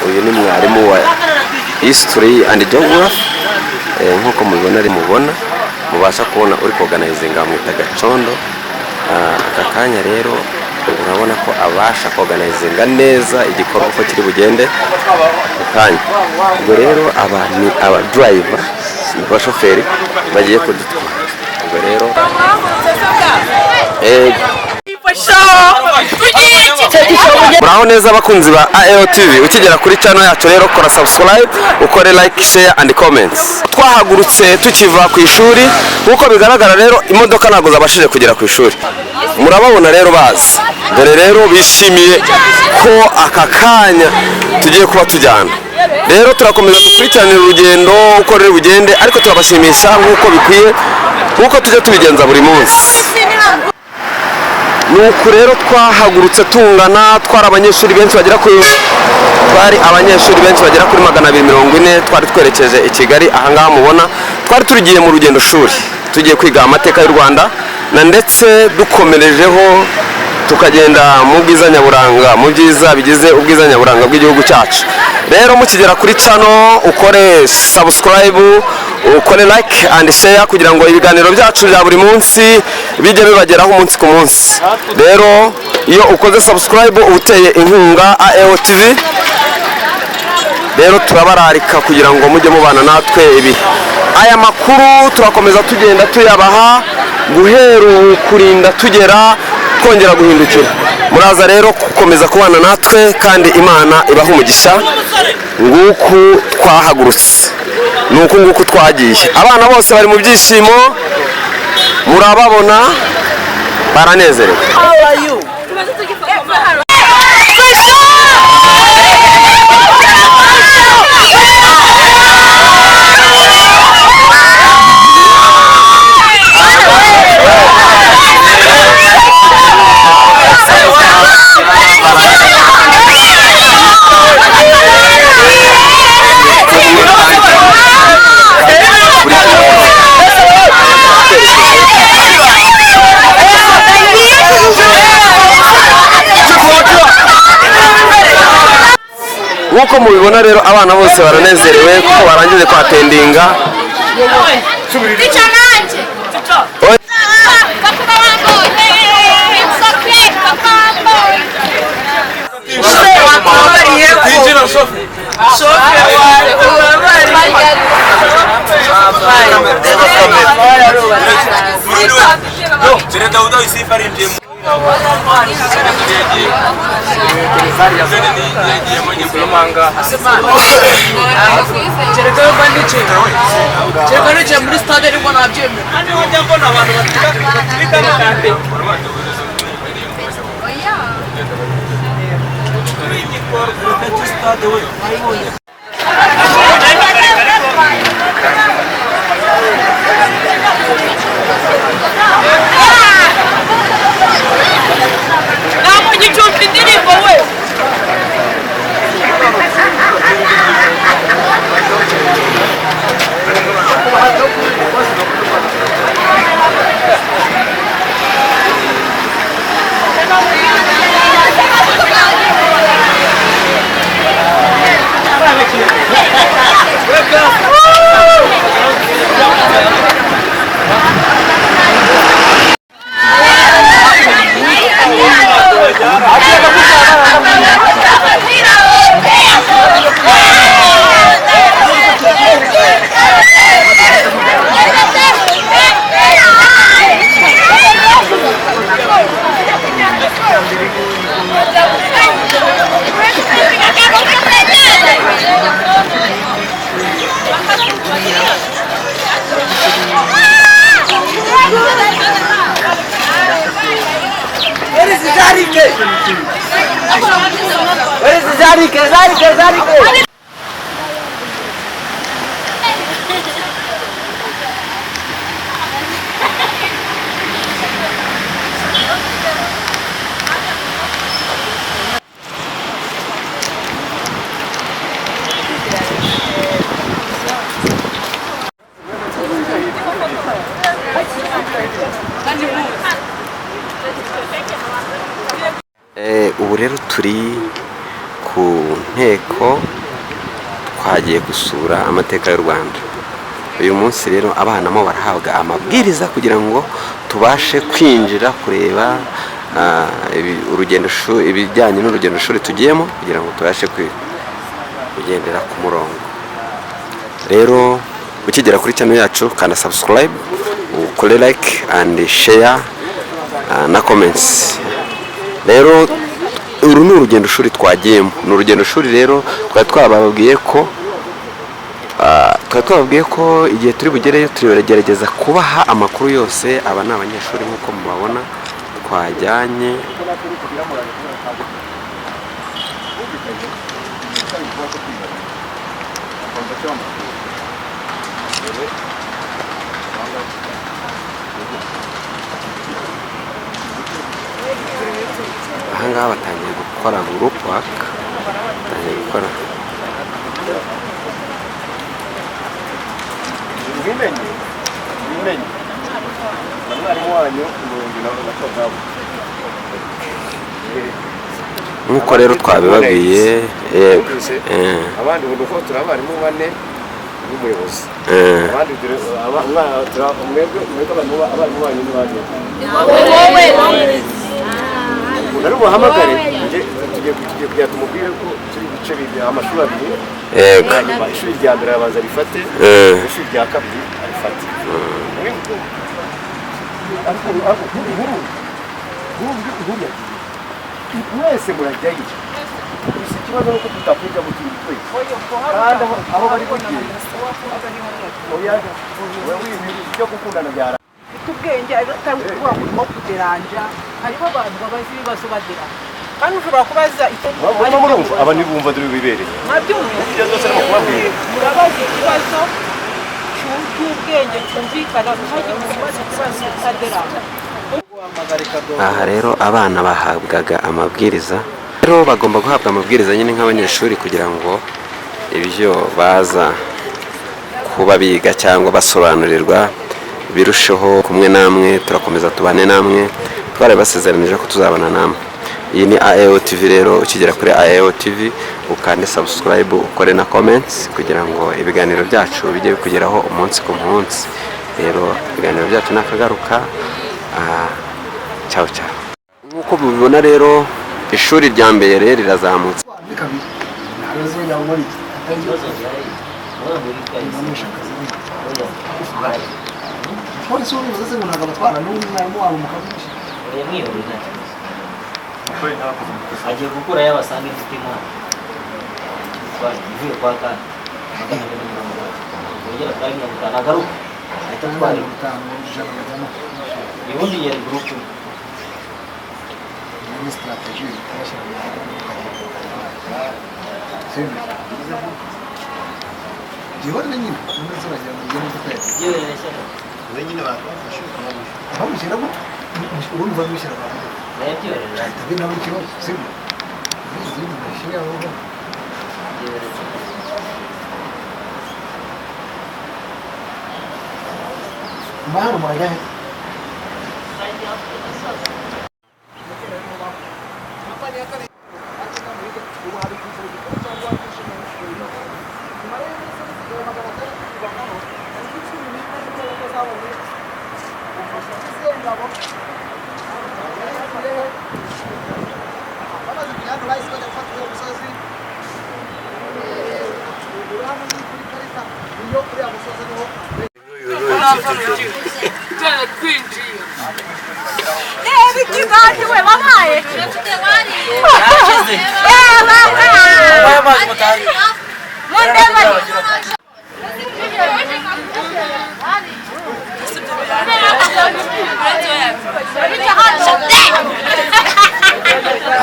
uyu ni mwarimu wa history and geography nkuko mubona mubasha kubona uri organizinga mu Gacondo. Aka kanya rero urabona ko abasha organizinga neza igikorwa ko kiri bugende kanya. Ubwo rero aba driver n'abashoferi bagiye kudutwara. Ubwo rero muraho neza abakunzi ba AEO TV, ukigera kuri channel yacu rero kora subscribe, ukore like, share and comments. Twahagurutse tukiva ku ishuri nkuko bigaragara rero imodoka ntago zabashije kugera ku ishuri, murababona rero bazi, dore rero bishimiye ko aka kanya tugiye kuba tujyana. Rero turakomeza dukurikiranira urugendo uko rero bugende, ariko turabashimisha nkuko bikwiye, nkuko tujya tubigenza buri munsi. Nuko rero twahagurutse tungana, twari abanyeshuri benshi bagera kuri 240 twari twerekeje i Kigali. Ahangaha mubona twari turigiye mu rugendo shuri, tugiye kwiga amateka y'u Rwanda na ndetse dukomerejeho tukagenda mu bwiza nyaburanga, mu byiza bigize ubwiza nyaburanga bw'igihugu cyacu. Rero mukigera kuri channel ukore subscribe, ukore like and share kugira ngo ibiganiro byacu bya buri munsi bijye bibageraho umunsi ku munsi. Rero iyo ukoze subscribe uteye inkunga AEO TV, rero turabararika kugira ngo mujye mubana natwe ibi. Aya makuru turakomeza tugenda tuyabaha guhera kurinda tugera kongera guhindukira. Muraza rero gukomeza kubana natwe kandi Imana ibaha umugisha. Nguku twahagurutse, nuko twagiye, abana bose bari mu byishimo, murababona baranezerewe. Nkuko mubibona rero abana bose baranezerewe kuko barangije kwatendinga. Zarike. Ubu rero turi ku nteko twagiye gusura amateka y'u Rwanda. Uyu munsi rero abana mo barahabwa amabwiriza kugira ngo tubashe kwinjira kureba urugendo shuri, ibijyanye n'urugendo shuri tugiyemo kugira ngo tubashe kugendera ku murongo. Rero ukigera kuri channel yacu kanda subscribe, ukore like and share na comments. Rero uru ni urugendo shuri twagiyemo, ni urugendo shuri rero twababwiye ko igihe turi bugereyo turigerageza kubaha amakuru yose. Aba ni abanyeshuri nk'uko mubabona twajyanye. Ahangaha batangiye gukora group work, batangiye gukora bimenye mwarimu wanyu nk'uko rero twabibabwiye. Yego, abandi udufotora abarimu bane n'umuyobozi, abandi abarimu banyu n'abandi rero muhamagare tugiye kujya tumubwire ko turi bice bibiri amashuri abiri. Yego, ishuri rya mbere abanza rifate, ishuri rya kabiri arifate. Mwese murajyayo, gusa ikibazo nuko tutapfira mu kintu twese kandi aho bari bagiye byo gukundana byara ubwenge atari ukuvuga ngo urimo kuderanja. Hariho abantu babazi ibibazo bagira kandi ushobora kubaza aba ntibumva turi bibereye murabaza ikibazo cy'ubwenge cyumvikana ntihagire umubaza ikibazo utaderanja. Aha rero abana bahabwaga amabwiriza, rero bagomba guhabwa amabwiriza nyine nk'abanyeshuri kugira ngo ibyo baza kuba biga cyangwa basobanurirwa birusheho kumwe namwe. Turakomeza tubane namwe, twari basezeranije ko tuzabana namwe. Iyi ni AEO TV rero, ukigera kuri AEO TV ukande subscribe, ukore na comments kugira ngo ibiganiro byacu bijye bikugeraho umunsi ku munsi. Rero ibiganiro byacu nakagaruka. Ciao ciao. Nkuko mubibona rero ishuri rya mbere rirazamutse. agiye gukura yabasanga ifite imana ivuye kwa kana yongera kuri 50 agaruka ahita atwara 50 ubundi yari group ni strategy Diyor ne nyine bunu soracağım yeni tutar. Diyor ya şey. Ne nyine var? Tamam bir şey bu. Onu var bir şey var. Ne diyor ya? Tabii ne var? Sim. Biz bir şey yapalım. Var mı ya?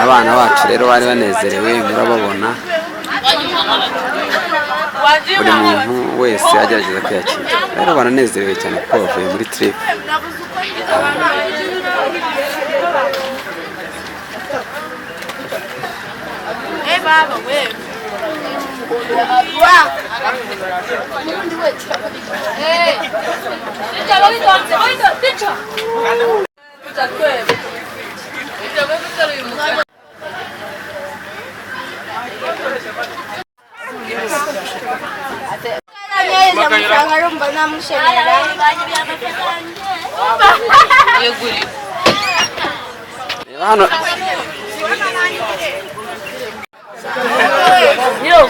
Abana bacu rero bari banezerewe, murababona buri muntu wese agerageza kwiyakira. Rero baranezerewe cyane kuko bavuye muri trip. Baba we namushenera yeguri hano yo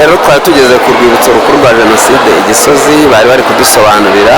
rero twari tugeze ku rwibutso rukuru rwa jenoside i Gisozi, bari kudusobanurira